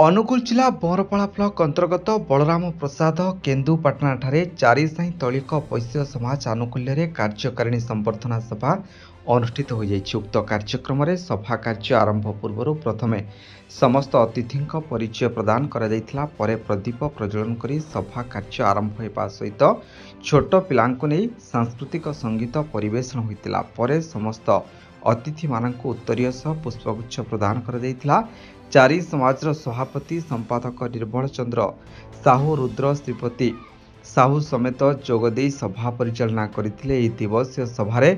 अनुगुल जिला बरपाड़ा ब्लॉक अंतर्गत बलराम प्रसाद केन्दुपाटना ठारे चारि साई तौलिक वैश्य समाज आनुकूल्य कार्यकारिणी संबर्धना सभा अनुष्ठित हो जाइछि। उक्त कार्यक्रम में सभा कार्य आरंभ पूर्व प्रथमे समस्त अतिथि परिचय प्रदान करा जायतिला, परे प्रदीप प्रज्वलन करी सभा कार्य आरंभ होगा सहित छोट पिलांको नै सांस्कृतिक संगीत परिवेषण होइतिला। परे समस्त अतिथि मानक उत्तरीय सह पुष्पगुच्छ प्रदान करा जायतिला। चारि समाजर सभापति संपादक निर्मल चंद्र साहू, रुद्र श्रीपति साहू समेत जोगदे सभा परिचालना करथिले। एही दिवसीय सभारे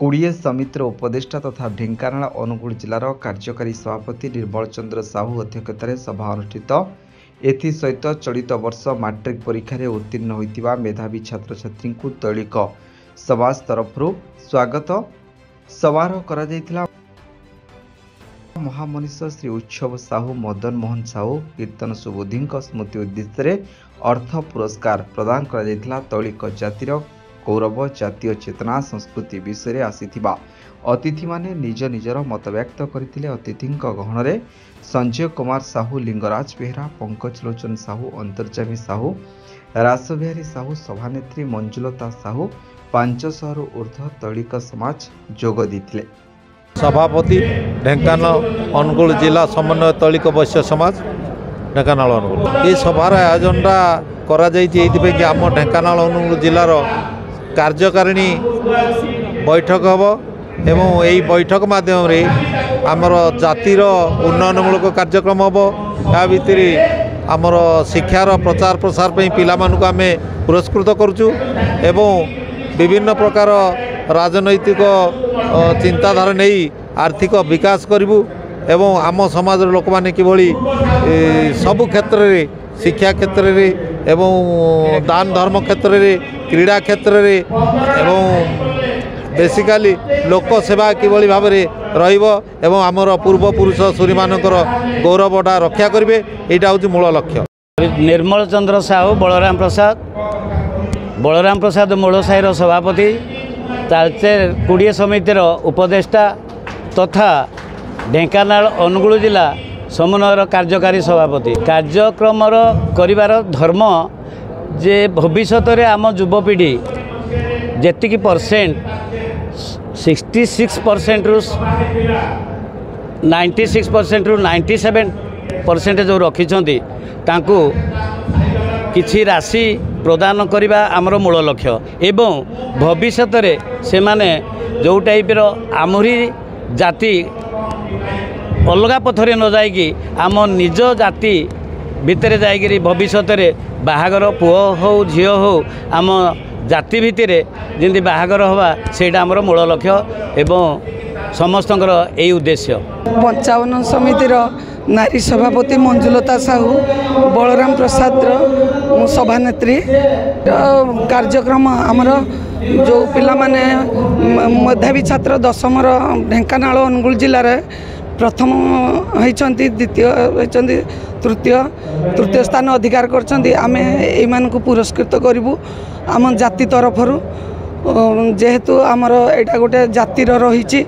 20 समितिर उपदेष्टा तथा ढेंकानाल अनुगुल जिलार कार्यकारी सभापति निर्मल चंद्र साहू अध्यक्षतार सभा अनुष्ठित। एथि सहित चलित वर्ष मैट्रिक परीक्षा उत्तीर्ण होइतिबा मेधावी छात्र छात्री को तैलिक समाज तरफ स्वागत समारोह करा जायतिला। महामनीष श्री उत्सव साहू, मदन मोहन साहू, कीर्तन सुबोधी स्मृति उद्देश्य अर्थ पुरस्कार प्रदान करा जायतिला। तैलिक जातिर गौरव, जातीय चेतना, संस्कृति विषय आसीथिबा अतिथि माने निज निजर मत व्यक्त करथिले। अतिथि गहन में संजय कुमार साहू, लिंगराज बेहरा, पंकज लोचन साहू, अंतर्जामी साहू, रासबिहारी साहू, सभानेत्री मंजुलता साहू, 500 रु ऊर्ध्व तैलिक समाज जोग देथिले। सभापति ढेंकानाल अनुगुल जिला समन्वय तैलिक वैश्य समाज ढेंकानाल अनुगुल ये सभार आयोजनटा करा जायछि एथिपे कि आम ढेंकानाल अनुगुल जिलार कार्यकारिणी बैठक हम एवं यही बैठक माध्यम रे आमर जातिर उन्नयनमूलक कार्यक्रम हम। या भितर आमर शिक्षार प्रचार प्रसार पे पिला मानक आम पुरस्कृत करुचु एवं विभिन्न प्रकार राजनैतिक चिंताधारा नहीं आर्थिक विकास करूँ एवं आम समाज लोक मैंने किभली सबु क्षेत्र में शिक्षा क्षेत्र में एवं दान धर्म क्षेत्र में क्रीड़ा क्षेत्र में एवं बेसिकाली लोक सेवा किभली भाव में एवं आमर पूर्वपुरुष सूरी मानकर गौरवटा रक्षा करेंगे यहाँ हूँ मूल लक्ष्य। निर्मल चंद्र साहू, बलराम प्रसाद मूल साहिर सभापति, तालचेर 20 समितिर उपदेष्टा तथा ढेंकानाल अनुगुल जिला समन्वयर कार्यकारी सभापति। कार्यक्रम करिवार धर्म जे भविष्य में आम युवपीढ़ी जेतिकी परसेंट 66% रु 96% रु 97% जो रखिछंती तांकू किछि राशि प्रदान करने आमर मूल लक्ष्य एवं भविष्य में से माने जो टाइप आमरी जाति अलग पथरे न जाइकी आम निज जाति भितर जाइकरी भविष्य में बाहागर पुओ हो झील हो आम जाति भितर जमी बाहागर हवा से आमर मूल लक्ष्य एवं समस्तंकर यही उद्देश्य। 55 समितिर नारी सभापति मंजुलता साहू, बलराम प्रसाद सभानेत्री कार्यक्रम आमर जो पिला माने मेधावी छात्र 10th ढेंकानाल अनुगुल जिले में प्रथम होती, द्वितीय होती, तृतीय स्थान अधिकार करछंती। आमे एमानकु पुरस्कृत करिवु आम जाति तरफरु जेहेतु आमर एटा गोटे जातिर रही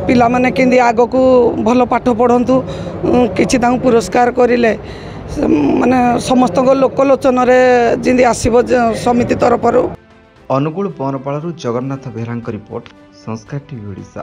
पिला माने केंदी आगो को भल पाठ पढ़ंतु किछि तांकु पुरस्कार करिले माने समस्त लोकलोचन रे जिंदी आसीबो समिति तरफरु। अनुगुल बनपाड़ू जगन्नाथ बेहरा रिपोर्ट, संस्कार टीवी ओडिशा।